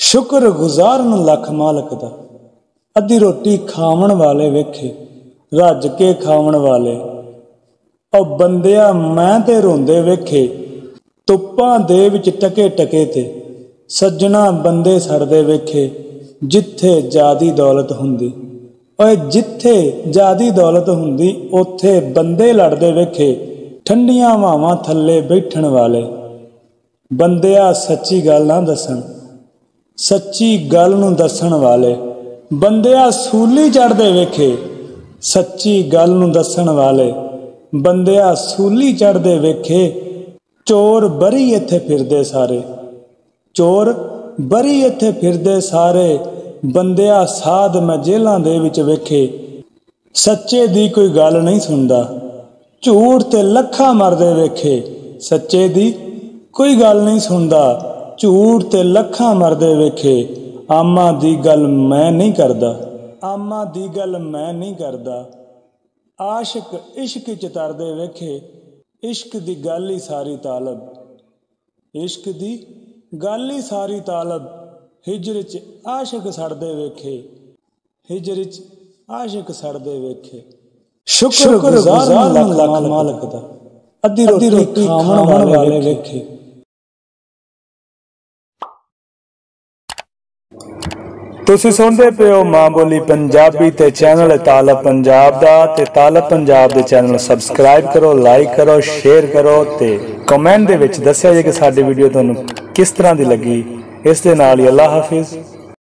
शुक्र गुजारन लख मालक दा, अद्धी रोटी खावन वाले वेखे, रज के खावन वाले। ओ बंदिया मैं ते रोंदे वेखे, तुप्पां दे विच टके टके ते। सज्जना बंदे सड़दे वेखे, जिथे जादी दौलत हुंदी। ओए जिथे जादी दौलत हुंदी, उथे बंदे लड़दे वेखे, ठंडियां हवावां थल्ले बैठण वाले। बंदिया सच्ची गल ना दसन, सच्ची गल नूं दसन वाले। बंदिया सूली चढ़दे वेखे, सच्ची गल नूं दसन वाले। बंदिया सूली चढ़दे वेखे, चोर बरी इत्थे फिरदे सारे। चोर बरी इत्थे फिरदे सारे। बंदिया साध मैं जेलां दे विच वेखे, सच्चे दी कोई गल नहीं सुनदा। झूठ ते लखां मरदे वेखे, सच्चे दी कोई गल नहीं सुनदा। झूठ ते लखां मरदे वेखे, आमा दी गल मैं नहीं करदा। आमा दी गल मैं नहीं करदा। आशिक इश्क च तरदे वेखे, इश्क दी गल ही सारी तालब। इश्क दी गल ही सारी तालब। हिजर च आशिक सड़दे वेखे, हिजर च आशिक सड़दे वेखे। शुक्र गुजारन लख मालक दा, अद्धी रोटी खावन वाले वेखे। तुसीं सुनदे पे हो मां बोली पंजाबी ते चैनल तालब पंजाब दा। ते तालब पंजाब दे चैनल सबसक्राइब करो, लाइक करो, शेयर करो ते कमेंट दे विच दस्सिया जे कि साडी वीडियो तुहानूं किस तरह दी लगी। इस दे नाल ही अल्लाह हाफिज़।